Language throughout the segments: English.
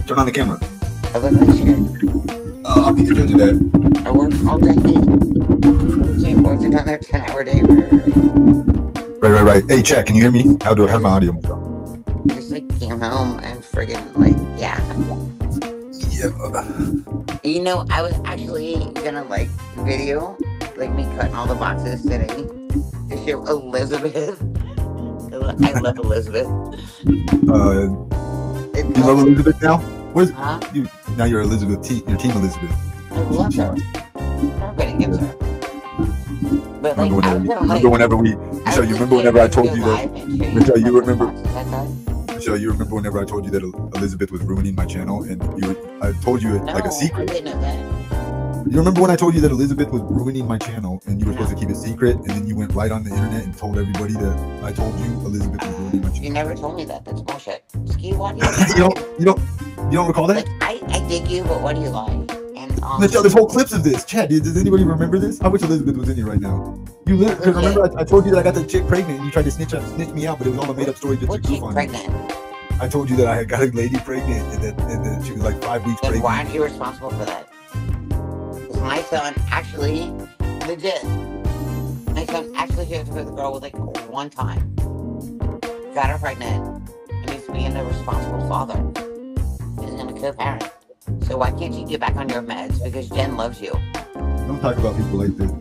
Turn on the camera. I look like shit. I'll be the judge of that. I work all day. Can't work another 10-hour day. Right. Hey, chat, can you hear me? How's my audio? Just like came home and friggin' like, yeah. You know, I was actually gonna like video like me cutting all the boxes today to show Elizabeth. I love Elizabeth. You love Elizabeth now? Where's now you're Elizabeth your team Elizabeth. I love her. Everybody gives her. But like, remember whenever I told you that Michelle, you remember whenever I told you that Elizabeth was ruining my channel, and I told you it like a secret. I didn't know that. You remember when I told you that Elizabeth was ruining my channel, and you were supposed to keep it secret, and then you went right on the internet and told everybody that I told you Elizabeth was ruining my channel? You never told me that. That's bullshit. Ski, why do you lie? you don't recall that? Like, I dig you, but why do you lie? And Michelle, there's whole clips of this. Chat, does anybody remember this? I wish Elizabeth was in here right now. You because remember I told you that I got the chick pregnant, and you tried to snitch me out, but it was all a made up story just to goof on pregnant? I told you that I had got a lady pregnant, and that she was like 5 weeks pregnant. Why aren't you responsible for that? Because my son actually, legit, my son actually shared with the girl with like one time. Got her pregnant, and he's being a responsible father. He's gonna co-parent. So why can't you get back on your meds? Because Jen loves you. Don't talk about people like this.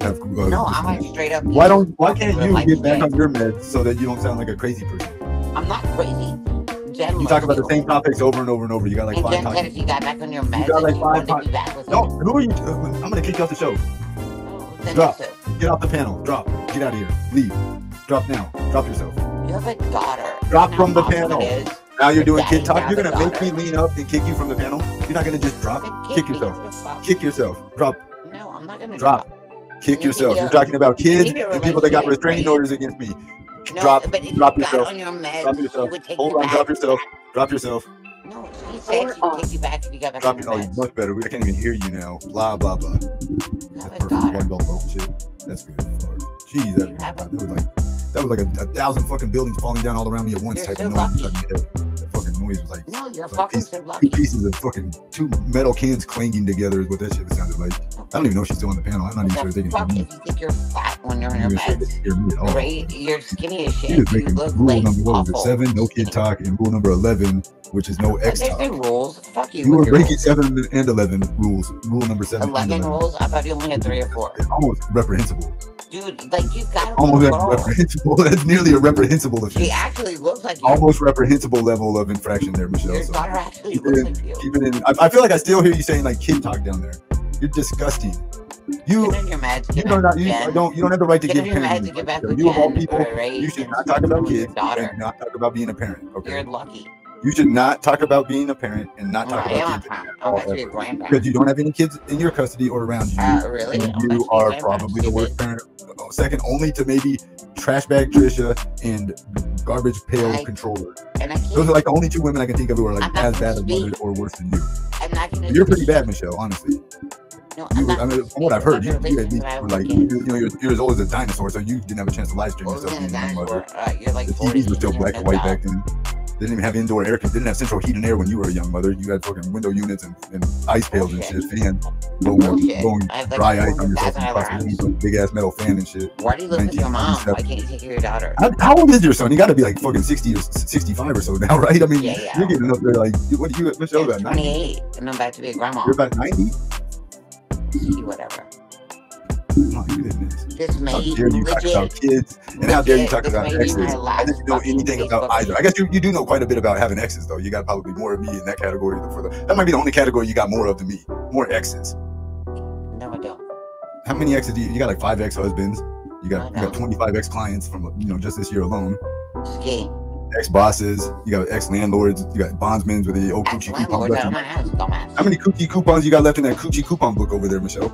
No, I'm like straight up. Why can't you get back on your meds so that you don't sound like a crazy person? I'm not crazy. Jen you talk about the same topics over and over and over. You got like and 5 Jen times. said if you got back on your meds, you got like 5 times. No, who are you? I'm gonna kick you off the show. No, drop. Get off the panel. Drop. Get out of here. Leave. Drop now. Drop yourself. You have a daughter. Drop from the panel. Now you're doing kid talk. You're gonna make me lean up and kick you from the panel. You're not gonna just drop. Kick yourself. Kick yourself. Drop. No, I'm not gonna drop. Kick yourself. You're talking about kids and people that got restraining orders against me. Drop. Drop yourself. Drop yourself. Hold on. Drop yourself. Drop yourself. No, she said she'd take you back if you got back on your meds. Much better. I can't even hear you now. Blah blah blah. That's perfect. Bullshit. That's good. Jeez, that was like a 1,000 fucking buildings falling down all around me at once type of noise. That fucking noise was like, no, you're fucking so lucky. 2 pieces of fucking 2 metal cans clanging together is what that shit sounded like. I don't even know if she's still on the panel. I'm not even sure they can hear me. If you think you're fat when you're in your meds, right? You're skinny as shit. You look rule number 7, no kid talk, and rule number 11, which is no X talk. There's no rules. Fuck you. You were breaking 7 and 11 rules. Rule number 7. 11 rules? I thought you only had 3 or 4. It's almost reprehensible. Dude, like you got almost reprehensible. That's nearly a reprehensible offense. She actually looks like you. Almost reprehensible level of infraction there, Michelle. Your daughter actually looks like you. Keep it in. I feel like I still hear you saying like kid talk down there. You're disgusting. You don't have the right to give parents. You of all people, you should not talk about kids and not talk about being a parent. Okay. You're lucky. You should not talk about being a parent and not talk about kids. I'm actually a grandparent. Because you don't have any kids in your custody or around you. Really? You are probably the worst parent. Second only to maybe trash bag Trisha and garbage pail controller. Those are like the only 2 women I can think of who are like as bad as mothers or worse than you. You're pretty bad, Michelle, honestly. No, I mean, from what I've heard, you at least were like, you're as old as a dinosaur, so you didn't have a chance to live stream yourself being a young mother. The TVs were still black and white back then. They didn't even have indoor air. Didn't have central heat and air when you were a young mother. You had fucking window units and ice pails and shit. Fans, blowing dry ice on yourself. Big ass metal fan and shit. Why do you live with your mom? Why can't you take care of your daughter? How old is your son? You got to be like fucking 60 or 65 or so now, right? I mean, you're getting up there like, what are you, Michelle? I'm 28, and I'm about to be a grandma. You're about 90? Whatever. My goodness. How dare you talk about kids, and how dare you talk about exes? I didn't know anything about either. I guess you do know quite a bit about having exes, though. You got probably more of me in that category. That might be the only category you got more of than me. More exes. No, I don't. How many exes do you got? Like 5 ex-husbands. You got 25 ex-clients from just this year alone. Ski. Ex-bosses. You got ex-landlords. You got bondsmen with the old coochie coupon left. How many coochie coupons you got left in that coochie coupon book over there, Michelle?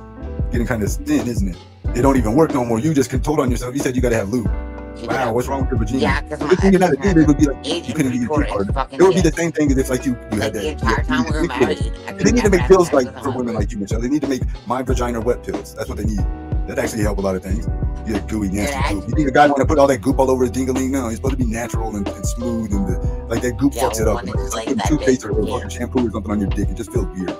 Getting kind of thin, isn't it? It don't even work no more. You just told on yourself. You said you got to have lube. Wow, what's wrong with your Vageener? Yeah, because it would be like you couldn't get your key card. It would be the same thing as if like you had that. The entire time we were married. They need to make pills like for women like you, Michelle. They need to make My Vagina wet pills. That's what they need. That actually help a lot of things. You get gooey nasty goop. You think a guy want to put all that goop all over his ding-a-ling? No, he's supposed to be natural and smooth, and Like that goop fucks it up. Like toothpaste or fucking shampoo or something on your dick, it just feels weird.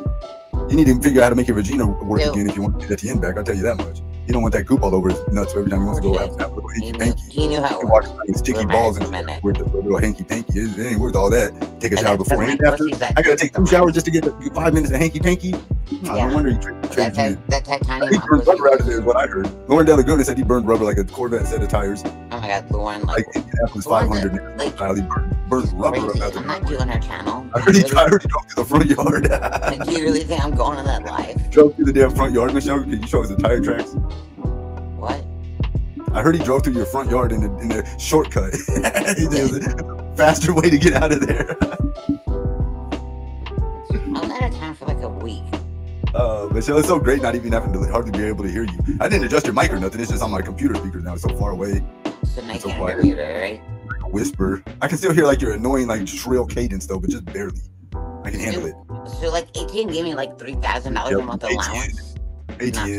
You need to figure out how to make your vagina work again if you want to get that end back. I'll tell you that much. You don't want that goop all over his nuts every time he wants to go have a little hanky-panky. He knew how it worked. Sticky balls and with a little hanky-panky. It ain't worth all that. Take a shower before and after. I gotta take 2 showers just to get 5 minutes of hanky-panky. No wonder you trade. That titanium. He burned rubber out of there is what I heard. Lauren De Laguna said he burned rubber like a Corvette set of tires. Oh my god, Lauren. Like Indianapolis 500. He burned rubber out I'm not doing her channel. I heard he drove to the front yard. Do you really think I'm going on that live? Drove through the damn front yard, Michelle? Can you show us the tire tracks? What? I heard he drove through your front yard in a shortcut. There's a faster way to get out of there. I'm out of time for like a week. Michelle, it's so great not even having to hardly be able to hear you. I didn't adjust your mic or nothing. It's just on my computer speakers now. It's so far away. So I can't hear you, right? Like a whisper. I can still hear like your annoying like shrill cadence though, but just barely. I can handle it. So like AT&T gave me like $3,000 a month allowance. AT&T.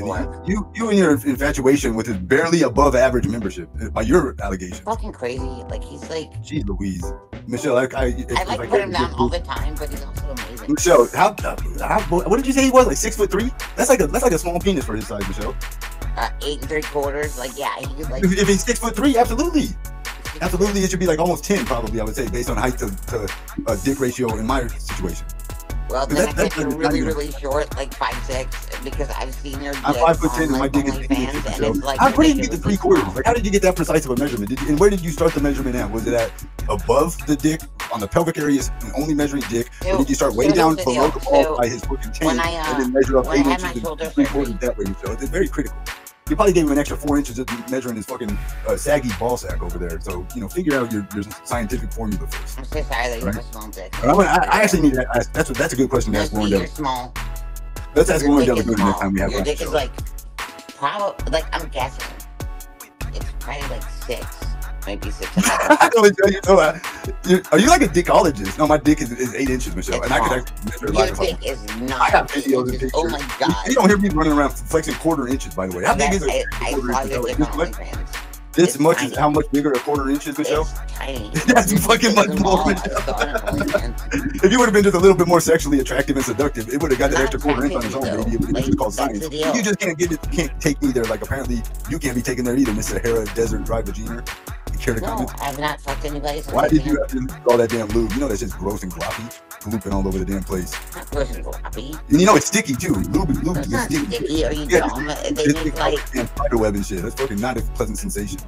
You and your infatuation with his barely above average membership by your allegation. Fucking crazy. Like he's like. Jeez Louise, Michelle. I like put him down all the time, but he's also amazing. Michelle, how what did you say he was? Like 6'3"? That's like a small penis for his size, Michelle. 8 3/4. Like yeah, he could like. If he's 6'3", absolutely. Absolutely, it should be like almost 10, probably. I would say, based on height to dick ratio in my situation. Well, then I guess you're really short, like 5'6", because I've seen your dick. I'm 5'10", and my dick is like. How did you get the 3/4? Like, how did you get that precise of a measurement? And where did you start the measurement at? Was it at above the dick on the pelvic area, and only measuring dick, or did you start way down below the ball by his fucking taint and then measure up 8 inches and 3/4 that way? So it's very critical. You probably gave him an extra 4 inches just measuring his fucking saggy ball sack over there. So, figure out your scientific formula first. I'm so sorry that you have a small dick. I actually need that. That's a good question to ask Lauren Della. Small. Let's ask Lauren Della next time we have your dick is like, probably, like, I'm guessing. It's probably like 6. Maybe 6 and a half. Are you like a dickologist? No, my dick is 8 inches, Michelle. And I could actually measure your dick is not. I got videos and pictures. Oh my god. You don't hear me running around flexing 1/4 inches, by the way. How big is a 1/4 inch? This much is how much bigger a 1/4 inch is, Michelle? It's tiny. That's fucking much more, Michelle. If you would have been just a little bit more sexually attractive and seductive, it would have got that extra 1/4 inch on its own, baby. It's just called science. You just can't get it. Can't take me there. Like, apparently, you can't be taken there either, Miss Sahara Desert Dry Vageener. Care to comment? I've not fucked anybody. Why did you have to use all that damn lube? You know that's just gross and gloppy, glooping all over the damn place. Not gross and gloppy. And you know it's sticky too. Lube is not sticky. Are you dumb? They make like spider web and shit. That's fucking not a pleasant sensation.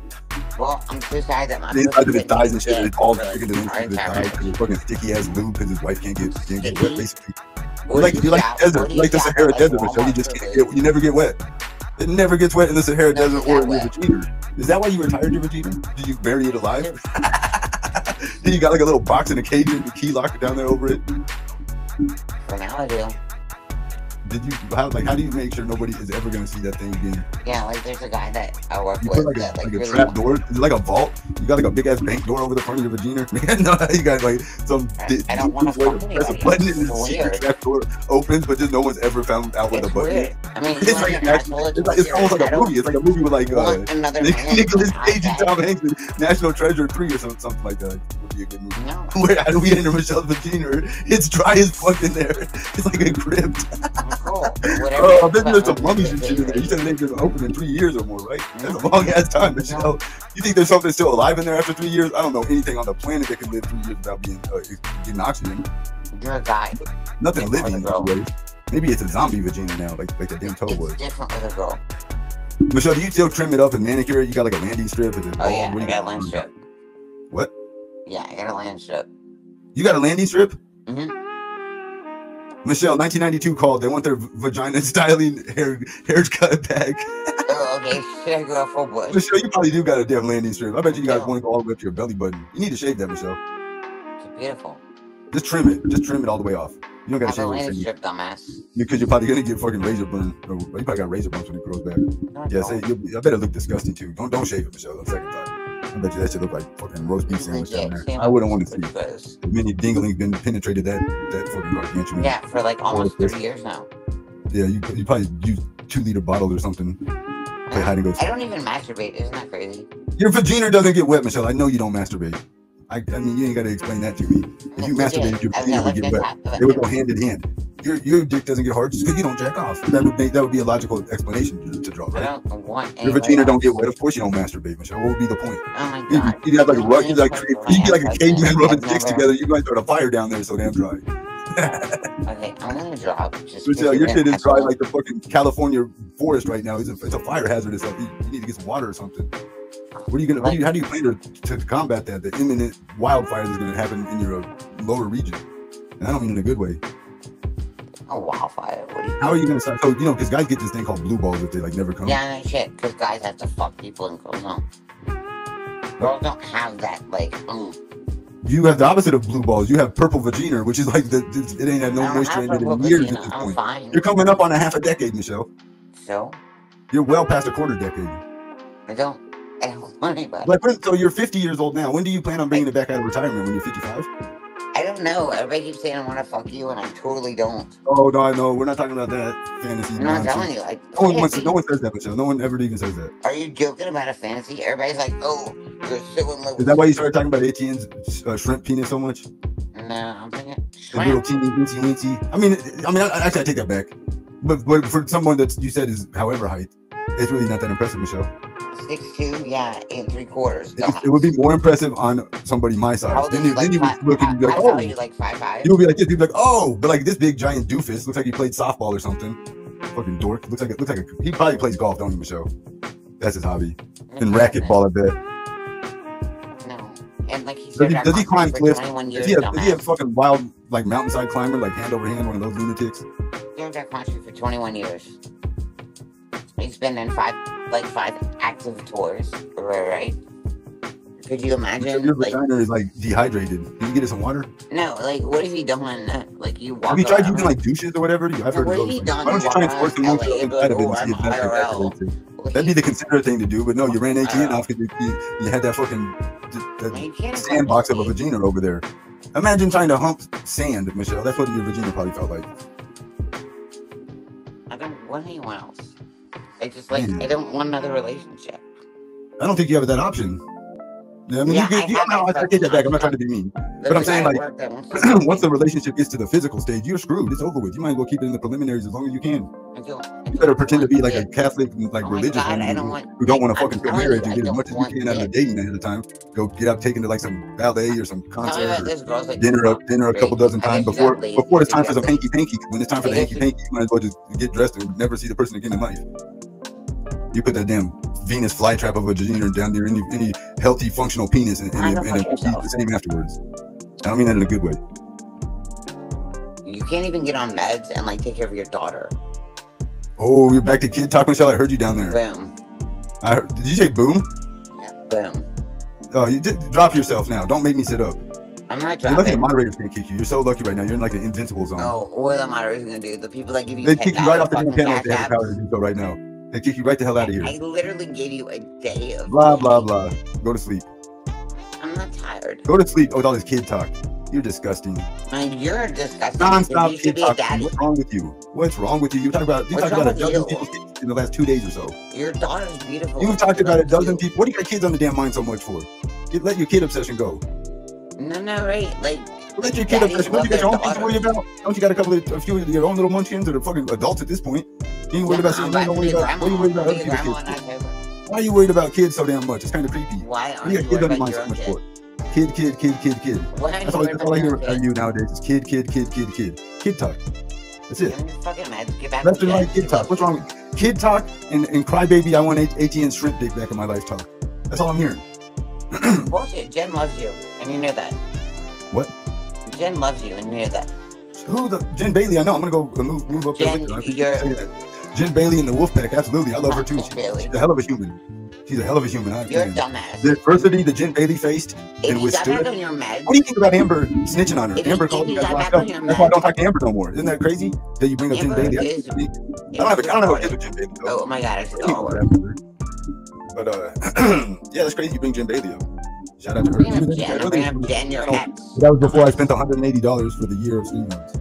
Well, I'm so sorry that my inside of his thighs and shit, it's all sticking to the inside of his thighs because it's fucking sticky ass lube because his wife can't get wet basically. You're like the desert, like the Sahara Desert, so you just can't get, you never get wet. It never gets wet in the Sahara Desert or in your vagina. Is that why you retired your vagina? Did you bury it alive? Then you got like a little box in a cage and the key locked down there over it? For now I do. Did you, how do you make sure nobody is ever going to see that thing again? Yeah, like there's a guy that I work you with. Put like a really trap door? Is it like a vault? You got like a big ass bank door over the front of your vagina? No, you got like some. I don't want to fuck anybody. Press a button and the secret trap door opens, but just no one's ever found out where the button is. I mean, it's like it's almost like a movie. It's like a movie with like Nicolas Cage and Tom Hanks and National Treasure 3 or something like that. Would be a good movie. No. Where how do we enter Michelle's vagina? It's dry as fuck in there. It's like a crypt. I bet there's some mummies and shit in there. You said they just open in 3 years or more, right? That's a long ass time, Michelle. You think there's something still alive in there after 3 years? I don't know anything on the planet that can live 3 years without getting oxygen. You're a guy. Nothing living anyway. Maybe it's a zombie vagina now, like the damn toe was. It's different with a girl. Michelle, do you still trim it up and manicure it? You got like a landing strip? Oh yeah, I got a landing strip. What? Yeah, I got a landing strip. You got a landing strip? Mm-hmm. Michelle, 1992 called. They want their vagina styling haircut back. Oh, okay. Should I go full bush? Michelle, you probably do got a damn landing strip. I bet you guys want to go all the way up to your belly button. You need to shave that, Michelle. It's beautiful. Just trim it. Just trim it all the way off. You don't got to shave it. Landing strip, dumbass. Because you're probably gonna get fucking razor burn. Or you probably got razor burns when it grows back. I bet it look disgusting too. Don't shave it, Michelle. On second thought. I bet you that should look like fucking roast beef sandwich down there. I wouldn't want to see as many dinglings been penetrated that fucking gargantuan. Yeah, for like almost 30 years now. Yeah, you probably use 2-liter bottles or something. Play hide and go. I don't even masturbate. Isn't that crazy? Your vagina doesn't get wet, Michelle. I know you don't masturbate. I mean, you ain't got to explain that to me. If you masturbated, your vagina would get wet. They would go hand in hand. Your dick doesn't get hard just because you don't jack off. That would be a logical explanation to draw, right? I don't want your vagina don't get wet. Of course you don't masturbate, Michelle. What would be the point? Oh my god. You'd have like you'd be like a caveman rubbing dicks together. You're going to start a fire down there so damn dry. Okay, I'm gonna drop. Michelle, your shit is dry like the fucking California forest right now. It's a fire hazard. You need to get some water or something. What are you gonna? How do you plan to combat that? The imminent wildfires is gonna happen in your lower region, and I don't mean in a good way. A wildfire? How are you gonna start? So because guys get this thing called blue balls if they like never come. Yeah, no shit. Because guys have to fuck people and girls don't. Girls don't have that like. You have the opposite of blue balls. You have purple vagina, which is like it ain't had no moisture in it in years at this point. Fine. You're coming up on a half a decade, Michelle. So? You're well past a quarter decade. I don't want anybody. So you're 50 years old now. When do you plan on bringing it back out of retirement? When you're 55? I don't know. Everybody keeps saying I want to fuck you, and I totally don't. Oh, no, I know. We're not talking about that fantasy. I'm not telling you. No one says that, Michelle. No one ever even says that. Are you joking about a fantasy? Everybody's like, oh, you're so in love with. Is that why you started talking about ATN's shrimp penis so much? No, I'm thinking shrimp. A little teeny, weensy. I mean, actually, I take that back. But for someone that you said is however height, it's really not that impressive, Michelle. 6'2", yeah, 8 3/4. It would be more impressive on somebody my size. Then you would look and be like, oh, you like 5'5". You would be like this. You'd be like, oh, but like this big giant doofus looks like he played softball or something. Fucking dork. Looks like he probably plays golf, don't he, Michelle? That's his hobby. And racquetball, I bet. No, and like does he climb cliffs? Is he a fucking wild like mountainside climber, like hand over hand, one of those lunatics? He was at country for 21 years. He's been in five active tours, right? Could you imagine? Your vagina is like dehydrated. Can you get it some water? No, like what have you done? Like you walk. Have you tried using like douches or whatever? I've heard of those. Why don't you try and force the motion inside of it and see if that's That'd be the considerate thing to do, but no, you ran ATN off because you had that fucking sandbox of a vagina over there. Imagine trying to hump sand, Michelle. That's what your vagina probably felt like. I don't want anyone else. I just I don't want another relationship. I don't think you have that option. I mean, I take that back. I'm not trying to be mean, but I'm saying like, once the relationship gets to the physical stage, you're screwed. It's over with. You might as well keep it in the preliminaries as long as you can. You better pretend to be like a Catholic, like religious woman who don't want to fucking get married and get as much as you can out of the dating ahead of time. Go get out, taken to like some ballet or some concert, or dinner a couple dozen times before it's time for some hanky panky. When it's time for the hanky panky, you might as well just get dressed and never see the person again in life. You put that damn Venus flytrap of a vagina down there, any healthy, functional penis, and it won't be the same afterwards. I don't mean that in a good way. You can't even get on meds and like take care of your daughter. Oh, you're back to kid talk, Michelle. I heard you down there. Boom. Did you say boom? Yeah, boom. Oh, you did drop yourself now. Don't make me sit up. I'm not dropping. You're lucky the moderators can't kick you. You're so lucky right now. You're in like an invincible zone. Oh, what are the moderators gonna do? The people that give you they kick you right off the panel if they have the power to do so right now. They kick you right the hell out of here. I literally gave you a day of blah blah blah. Go to sleep. I'm not tired. Go to sleep. Oh, with all this kid talk. You're disgusting. You're disgusting. Non-stop kid talk. What's wrong with you? What's wrong with you? You talked about a dozen people in the last 2 days or so. Your daughter's beautiful. You talked about a dozen people. What do you got kids on the damn mind so much for? Let your kid obsession go. No, right? Like. Let your kid obsession. What you got your own kids to worry about? Don't you got a few of your own little munchkins that are fucking adults at this point? You ain't worried about seeing them. What are you worried about other people's kids? Why are you worried about kids so damn much? It's kind of creepy. Why are you worried about your own kid? Kid. That's all I hear about you nowadays is kid. Kid talk. That's it. Left and right kid talk. What's wrong with kid talk and crybaby? I want ATN shrimp dick back in my life talk. That's all I'm hearing. Bullshit. Jen loves you, and you know that. What? Jen loves you, and you know that. Who the Jen Bailey? I know. I'm gonna go move up there. Jen Bailey in the Wolfpack. Absolutely, I love her too. She's a hell of a human. She's a hell of a human. You're a dumbass. The adversity that Jen Bailey faced and withstood. What do you think about Amber snitching on her? Amber called you guys locked up. That's why I don't talk to Amber no more. Isn't that crazy that you bring up Jen Bailey? I don't have a kid with Jen Bailey. Oh my god, I forgot. But yeah, that's crazy. You bring Jen Bailey up. Shout out to her. Jen, your ex. That was before I spent $180 for the year of StreamYards.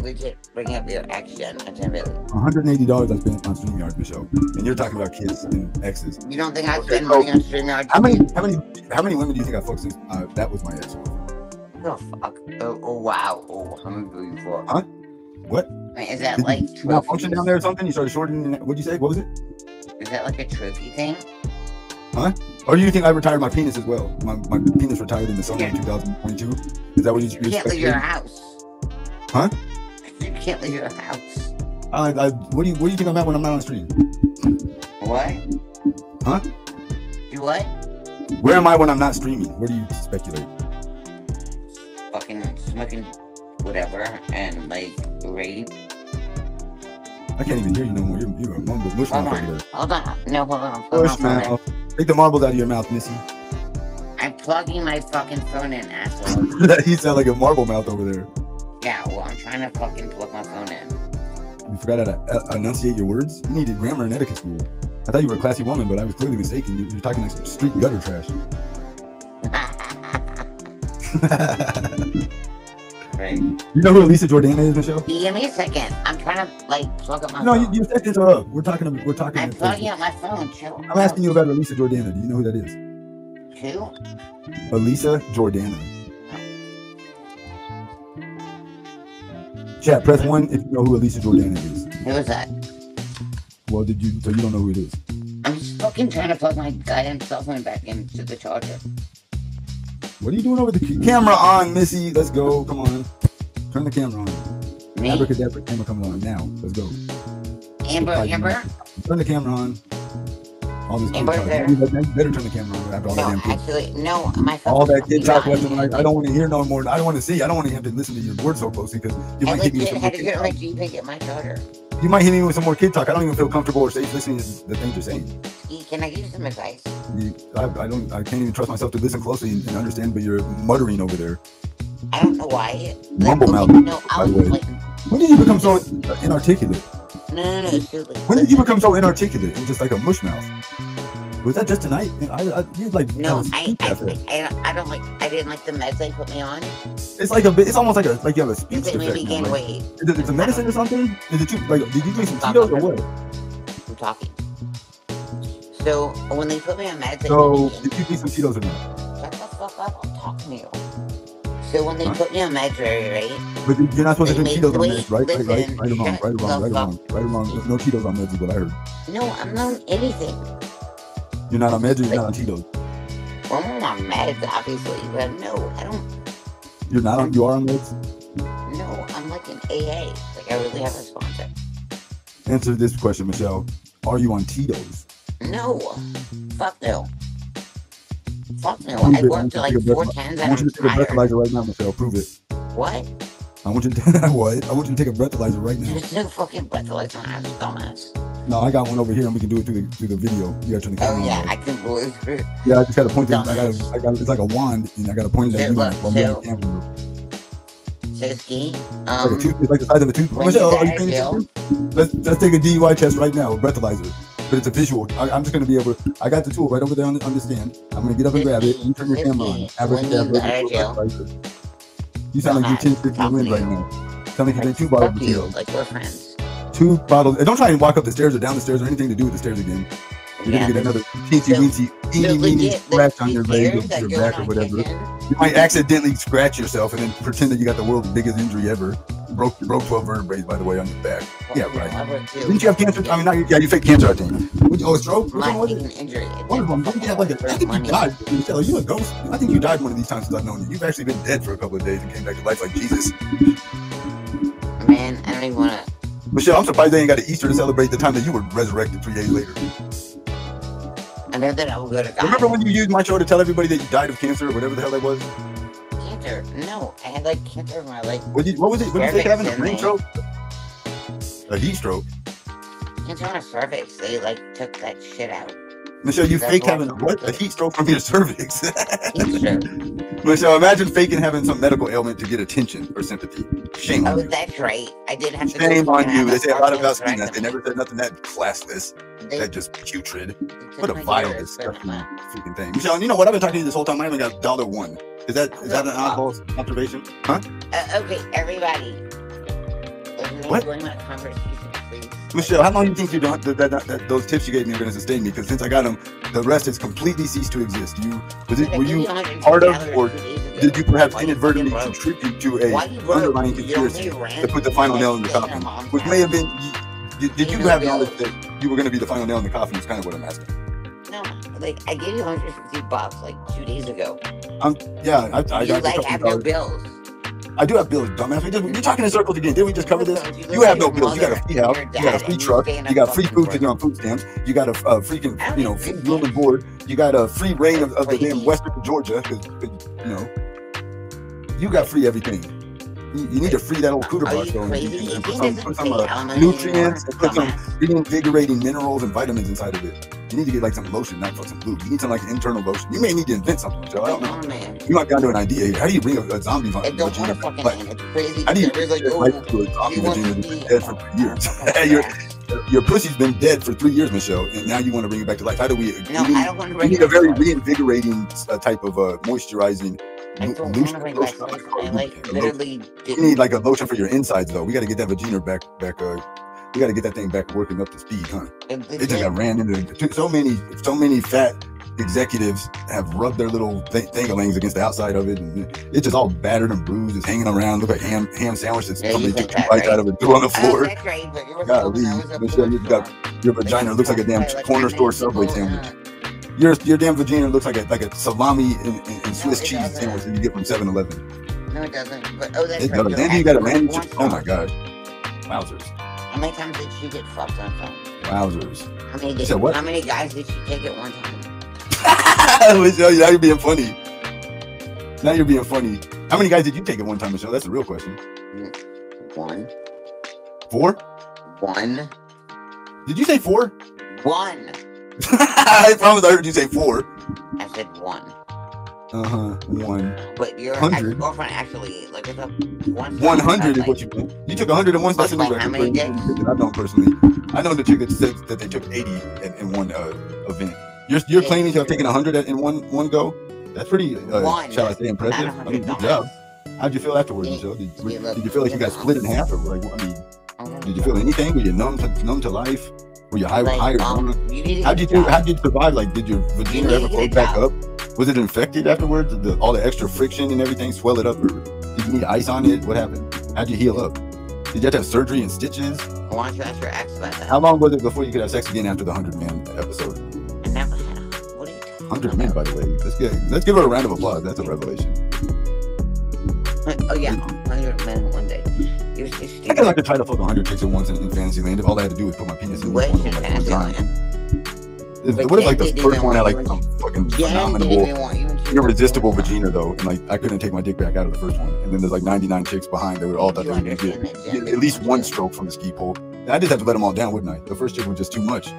legit bring up your action. I really. $180 I spent on StreamYard, Michelle, and you're talking about kids and exes. You don't think I spend money on StreamYard? How many women do you think I fucked since that was my ex? Oh fuck! Oh wow! Oh, how many do you for? Huh? What? Wait, is that like malfunction down there or something? You started shortening. What'd you say? What was it? Is that like a trophy thing? Huh? Or do you think I retired my penis as well? My penis retired in the summer of 2022. Is that what you can't leave your house? Huh? You can't leave your house. What do you think I'm at when I'm not on stream? What? Huh? You what? Where am I when I'm not streaming? Where do you speculate? Fucking smoking whatever and like rape. I can't even hear you no more. You're a mumble mush mouth over there. Hold on. No, hold on. Mush mouth. Take the marbles out of your mouth, Missy. I'm plugging my fucking phone in, asshole. You sound like a marble mouth over there. Yeah, well, I'm trying to fucking plug my phone in. You forgot how to enunciate your words? You needed grammar and etiquette school. I thought you were a classy woman, but I was clearly mistaken. You're talking like some street gutter trash. Right. You know who Elisa Jordana is, Michelle? Give me a second. I'm trying to like plug up my phone. No, your seconds are up. We're talking. I'm plugging up my phone. Chill. I'm asking you about Elisa Jordana. Do you know who that is? Who? Elisa Jordana. Chat, press 1 if you know who Elisa Jordana is. Who is that? Well, so you don't know who it is? I'm just fucking trying to plug my goddamn cell phone back into the charger. What are you doing over the camera on, Missy? Let's go. Come on. Turn the camera on. Me? Abracadabra camera comes on now. Let's go. Amber? Turn the camera on. All this kid talk. You better turn the camera on after all that damn kid. Actually, no. My phone. All that kid talk left and right. I don't want to hear no more. I don't want to see. I don't want to have to listen to your words so closely because you might hit me with some more kid talk. Get my charger. You might hit me with some more kid talk. I don't even feel comfortable or safe listening to the things you're saying. Can I give you some advice? I can't even trust myself to listen closely and understand, but you're muttering over there. I don't know why. Mumble mouth. No, by the way. When did you become so inarticulate? No. When did you become so inarticulate and just like a mush mouth? Was that just tonight? You like no, I don't like. I didn't like the meds they put me on. It's like it's almost like you have a speech defect. Made me gain weight. Is it a medicine or something? Is it did you drink some Tito's or what? I'm talking. So when they put me on meds, did you drink some Tito's or not? Shut the fuck up! I'm talking to you. So when they put me on meds, right? But you're not supposed to drink Tito's on meds, right? Right or wrong. No Tito's on meds is what I heard. No, I'm not on anything. You're not on meds or you're not on Tito's? Well, I'm on meds, obviously, but no, I don't. You're not on? You are on meds? No, I'm like an AA. Like, I really have a sponsor. Answer this question, Michelle. Are you on Tito's? No. Fuck no. Fuck no. I worked like 4 times. I want you to take a breathalyzer right now, Michelle. Prove it. What? I want you to what? I want you to take a breathalyzer right now. There's no fucking breathalyzer on our dumbass. No, I got one over here, and we can do it through the video. You gotta turn the camera on. Oh yeah, I can believe it. Yeah, I just gotta point it. I got it's like a wand, and I gotta point it at you. So ski. It's like the size of a toothbrush. Michelle, are you paying attention? Let's take a DUI test right now, breathalyzer. But it's a visual. I'm just gonna be able to. I got the tool right over there on the stand. I'm gonna get up and grab it, and you turn your camera on. You sound like you're 10, 15 wins right now. Sound like you drink 2 bottles of Tito. Like we're friends. 2 bottles. And don't try and walk up the stairs or down the stairs or anything to do with the stairs again. You're gonna get another teensy scratch on your leg or your back or whatever. You might accidentally scratch yourself and then pretend that you got the world's biggest injury ever. Broke 12 vertebrae, by the way, on your back. Yeah, right. Didn't you have cancer? I mean, you faked cancer, I think. Oh, a stroke? My injury. One of them. Didn't you have like I think you died. Are you a ghost? I think you died one of these times since I've known you. You've actually been dead for a couple of days and came back to life like Jesus. Man, I don't even want to. Michelle, I'm surprised they ain't got an Easter to celebrate the time that you were resurrected 3 days later. I know that I will go to God. Remember when you used my show to tell everybody that you died of cancer or whatever the hell that was? Cancer? No, I had like cancer in my like. What was it? What did you say having a brain stroke? A heat stroke? Cancer on a cervix. They like took that shit out. Michelle, you fake having what? A heat stroke from your cervix. Heat stroke. Michelle, imagine faking having some medical ailment to get attention or sympathy. Shame on you. That's right. I did have to. Shame on you. They say a lot about saying that. They never said nothing that classless. That just putrid. What a vile, disgusting freaking thing. Michelle, you know what? I've been talking to you this whole time. I haven't got $1. Is that an oddball observation? Huh? Okay, everybody. What? Michelle, how long do you think you don't that those tips you gave me are going to sustain me? Because since I got them, the rest has completely ceased to exist. Were you part of, or did you perhaps inadvertently contribute to a underlying conspiracy to put the final nail in the coffin? Which may have been. Did you have knowledge that you were going to be the final nail in the coffin? Is kind of what I'm asking. No, like I gave you $150 like 2 days ago. Yeah, I you got like have no bills. I do have bills, dumbass. You're talking in circles again. Didn't we just cover this? You have no bills. You got a free house. You got a free truck. You got free food because you're on food stamps. You got a freaking, free room and board. You got a free reign of the damn Western Georgia because, you got free everything. You need to free that old cooter box though, and put some nutrients and put some reinvigorating minerals and vitamins inside of it. You need to get like some lotion, not some lube. You need some like internal lotion. You may need to invent something, Joe. I don't know. Man. You might got to an idea here. How do you bring a zombie Vageener? It's crazy. How do you bring life to a zombie Vageener that's been dead for 3 years? Your pussy's been dead for 3 years, Michelle, and now you want to bring it back to life. How do we? No, I don't want to bring it. You need a very reinvigorating type of moisturizing. I don't want to bring back life. I literally you need like a lotion for your insides though. We got to get that Vageener back. We got to get that thing back working up to speed, huh? It just got ran into so many fat executives have rubbed their little thingalings against the outside of it, and it's just all battered and bruised. It's hanging around. Look like ham sandwich that somebody took 2 bites out of it, threw on the floor. Golly, Michelle, your vagina looks like a damn corner store Subway sandwich. Your damn Vageener looks like a salami and Swiss cheese sandwich that you get from 7-Eleven. No, it doesn't. But it does. Then you got a landing. Oh my gosh, wowzers! How many times did she get fucked on phone? Wowzers! How many guys did she take at one time? Michelle, now you're being funny. Now you're being funny. How many guys did you take at one time, Michelle? That's the real question. 1. 4? 1. Did you say 4? 1. I promise I heard you say 4. I said 1. 1. But your girlfriend actually, like, it's a 100 is what you meant. You took 100 in one session. Like how many days? I don't personally. I know the chick that said that they took 80 in one event. You're claiming to have taken 100 in one go? That's pretty, shall I say, impressive. I mean, good job. How'd you feel afterwards, Michelle? Did you feel like you got split in half, or like, I mean, did you feel anything? Were you numb to life? Were you higher? How'd you survive? Like, did your Vageener ever float back up? Was it infected afterwards? All the extra friction and everything swell it up, or did you need ice on it? What happened? How'd you heal up? Did you have to have surgery and stitches? Why don't you ask your ex about that? How long was it before you could have sex again after the 100-man episode? I never had a... What are you talking 100 men, by the way. Let's give her a round of applause. That's a revelation. Oh yeah, 100 men in one day. You're so stupid. I like to try to fuck 100 chicks at once in Fantasyland. If all I had to do was put my penis in one at one time. What if like the first one had like some fucking phenomenal, irresistible Vageener though, and like I couldn't take my dick back out of the first one, and then there's like 99 chicks behind that were all thought they were gonna get at least one stroke from the ski pole. I just have to let them all down, wouldn't I? The first chick was just too much.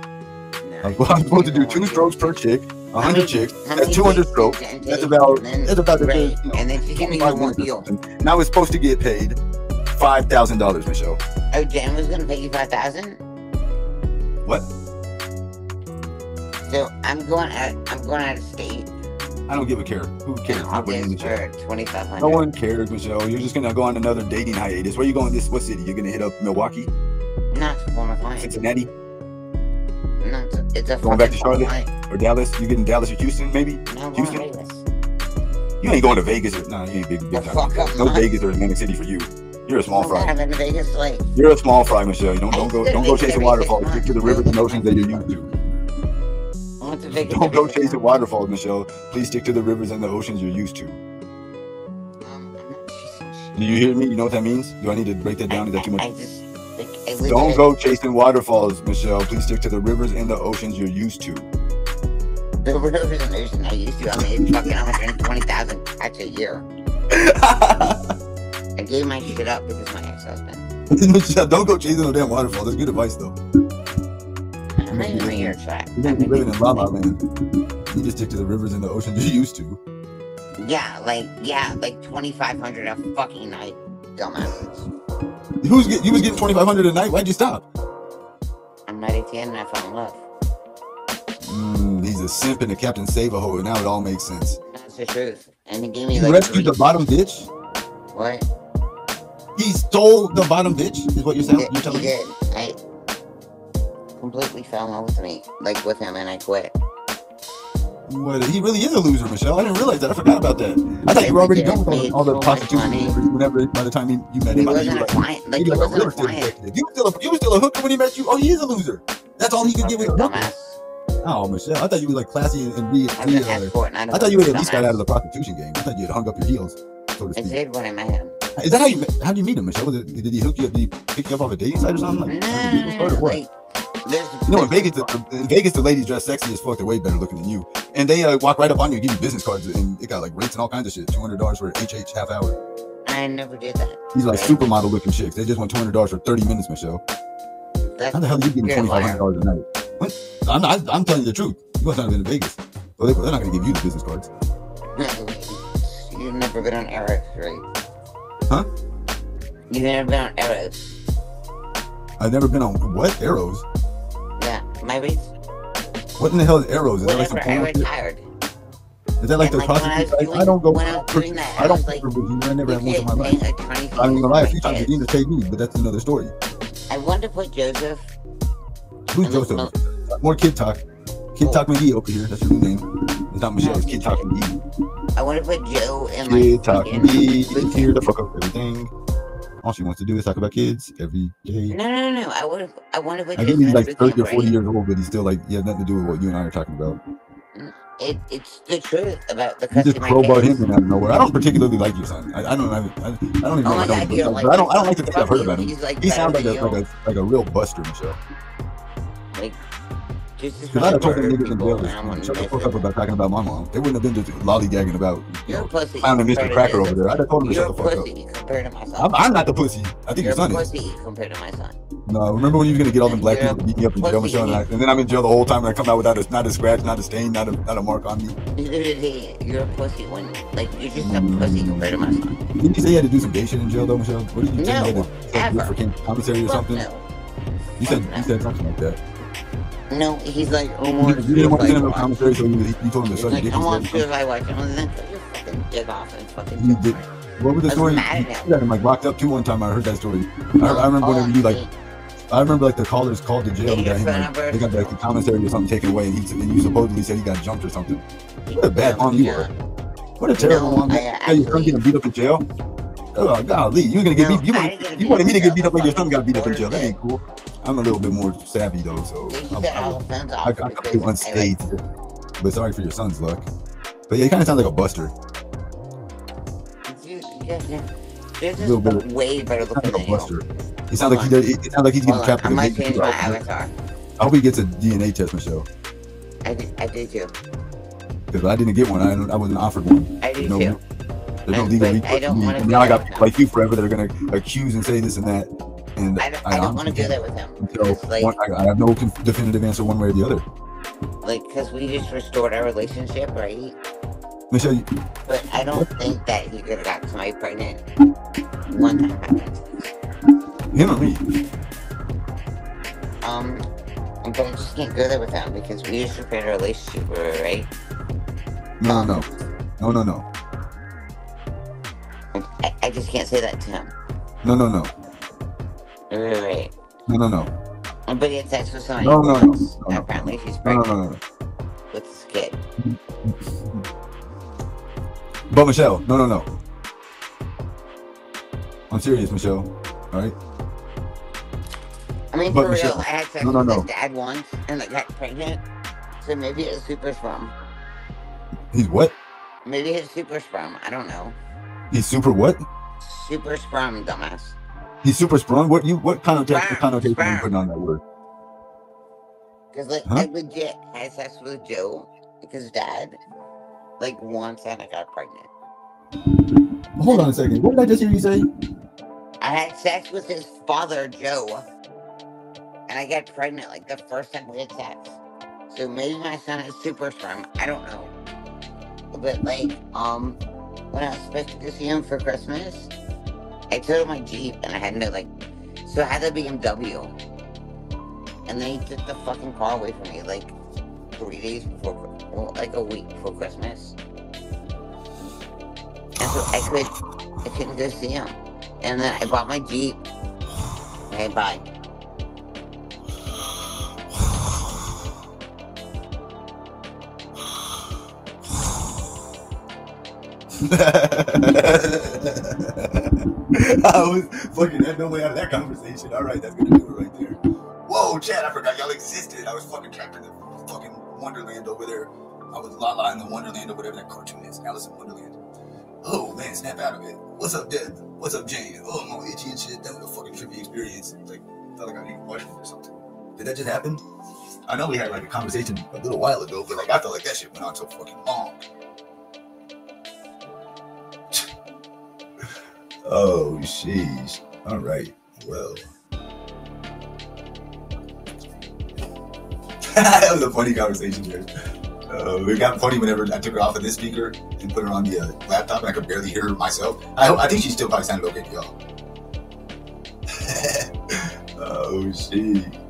Well, I'm supposed to do 2 strokes per chick, 100 chicks. That's 200 strokes. That's about the, and then she gave me one deal. And I was supposed to get paid $5,000, Michelle. Oh, Jan was gonna pay you $5,000. What? So I'm going out of state. I don't give a care. Who cares? Nobody in the chat. $2,500. No one cares, Michelle. You're just gonna go on another dating hiatus. Where are you going? What city? You're gonna hit up Milwaukee? Not for my client. Cincinnati? No, it's a going back to Charlotte or Dallas? You getting Dallas or Houston, maybe? No, Houston. Vegas. You ain't going to Vegas. Nah, you ain't big time. No Vegas or Atlantic City for you. You're a small fry. Vegas, like, you're a small fry, Michelle. Don't go chasing waterfalls. Stick to the rivers and oceans that you're used to. Don't go chasing waterfalls, Michelle. Please stick to the rivers and the oceans you're used to. Do you hear me? You know what that means? Do I need to break that down? Is that too much? Don't go chasing waterfalls, Michelle. Please stick to the rivers and the oceans you're used to. The rivers and oceans I used to. I made fucking 120,000 packs a year. I gave my shit up because of my ex-husband. Michelle, don't go chasing no damn waterfall. That's good advice, though. I'm not even on your track. You're living in La La Land. You just stick to the rivers and the oceans you're used to. Yeah, like 2,500 a fucking night, dumbasses. You was getting 2,500 a night. Why'd you stop? I met ATN and I fell in love. He's a simp and a Captain Save-A-Ho, and now it all makes sense. That's the truth. And he gave me you rescued the bottom bitch? What? He stole the bottom bitch, is what you're saying? You're telling He me? did. I completely fell in love with me, like with him, and I quit. What, he really is a loser, Michelle. I didn't realize that. I forgot about that. I thought you were already done with all the prostitution. Whenever by the time you met him, he wasn't a client. Like, he wasn't a client. You were still a hooker when he met you. Oh, he is a loser. That's all he could give with a hooker. Oh, Michelle, I thought you were like classy and I thought you had at least got out of the prostitution game. I thought you had hung up your heels, so to speak. I did when I met him. Is that how did you meet him, Michelle? Did he hook you up? Did he pick you up off a dating site or something? Like, in Vegas, the ladies dress sexy as fuck. They're way better looking than you, and they walk right up on you and give you business cards, and it got like rates and all kinds of shit. $200 for HH half hour. I never did that. These are like supermodel looking chicks. They just want $200 for 30 minutes, Michelle. How the hell are you getting $2,500 a night? What? I'm telling you the truth. You must not have been in Vegas. So they're not going to give you the business cards. You've never been on Eros, right? Huh? You've never been on Eros. I've never been on what? Arrows? Yeah, my race. What in the hell is Arrows? Is Whenever I retired. Is that like the prostitute? I don't go. When I was doing that, I don't go for Vageener. I never had one in my life. I mean, in my life, a few times Vageener paid me, but that's another story. I wanted to put Joseph. Who's Joseph? More Kid Talk. Kid Talk McGee over here. That's your new name. It's not Michelle. It's Kid Talk McGee. I want to put Joe in Kid Talk McGee. Here to fuck up everything. All she wants to do is talk about kids every day. No. I want to put. I think he's like 30 or 40 years old, but he's still like he has nothing to do with what you and I are talking about. It's the truth about the. You just crowbarred him in out of nowhere. I don't particularly like your son. I don't even know. I don't like the things I've heard about him. He sounds like a real buster, Michelle. Like, because I'd have told them niggas in jail shut the fuck up about talking about my mom. They wouldn't have been just lollygagging about finding Mr. Cracker over there. I'd have told them to shut the fuck up. Compared to my son. I'm not the pussy. I think your son is. Pussy compared to my son. No, remember when you were gonna get all them black people to beat me up in jail, Michelle, and then I'm in jail the whole time and I come out without not a scratch, not a stain, not a mark on me. You're a pussy when you're just a pussy compared to my son. Didn't you say you had to do some gay shit in jail though, Michelle? What did you say? No, ever. For commissary or something? No. You said something like that. No, he's like, you didn't want to send him to commissary, so you told him to suck your dick. I want to if I watch him, and then cut your fucking dick off and fucking. You did. What was the story? You got him like locked up too one time. I heard that story. I remember whenever you like. I remember like the callers called the jail and got him they got like the commissary or something taken away, and you supposedly said he got jumped or something. What a bad mom you are. What a terrible mom. Now your son getting beat up in jail. Oh golly, you gonna get beat? You wanted me to get beat up like your son got beat up in jail? That ain't cool. I'm a little bit more savvy though, so I come through unscathed. But sorry for your son's luck. But yeah, he kind of sounds like a buster. This is way better looking than buster. It sounds like it sounds like he's getting trapped. I might change my avatar. I hope he gets a DNA test, Michelle. I did too. Because I didn't get one. I wasn't offered one. I did too. There's no legal recourse. I don't want to. Now I got people like you forever that are gonna accuse and say this and that. And I don't want to do that with him. I have no definitive answer one way or the other. Like, because we just restored our relationship, right? Michelle, but I don't think that he could have got somebody pregnant one time. Him or me? But I just can't go there with him because we just repaired our relationship, right? No. I just can't say that to him. No. Right. No. But he had sex with somebody else. No. Apparently she's pregnant. No. With this kid. But Michelle, no. I'm serious, Michelle. Alright? I mean, for real, I had sex with his dad once and I got pregnant. So maybe it's super sperm. He's what? Maybe it's super sperm. I don't know. He's super what? Super sperm, dumbass. He's super sprung? What connotation are you putting on that word? Because I legit had sex with Joe, his dad, once, and I got pregnant. Hold on a second. What did I just hear you say? I had sex with his father, Joe, and I got pregnant the first time we had sex. So maybe my son is super sperm. I don't know. But when I was supposed to go see him for Christmas, I told him my Jeep, and I had so I had the BMW. And then he took the fucking car away from me, 3 days before, a week before Christmas. And so I couldn't go see him. And then I bought my Jeep. Okay, bye. I was fucking had no way out of that conversation. All right, that's gonna do it right there. Whoa, Chad, I forgot y'all existed. I was fucking trapped in the fucking Wonderland over there. I was Lala in the Wonderland or whatever that cartoon is. Alice in Wonderland. Oh man, snap out of it. What's up, Deb? What's up, Jane? Oh, I'm all itchy and shit. That was a fucking trippy experience. Like, felt like I needed washroom or something. Did that just happen? I know we had like a conversation a little while ago, but like I felt like that shit went on so fucking long. Oh, sheesh. All right. Well. That was a funny conversation there. It got funny whenever I took her off of this speaker and put her on the laptop and I could barely hear her myself. I think she still probably sounded okay to y'all. Oh, sheesh.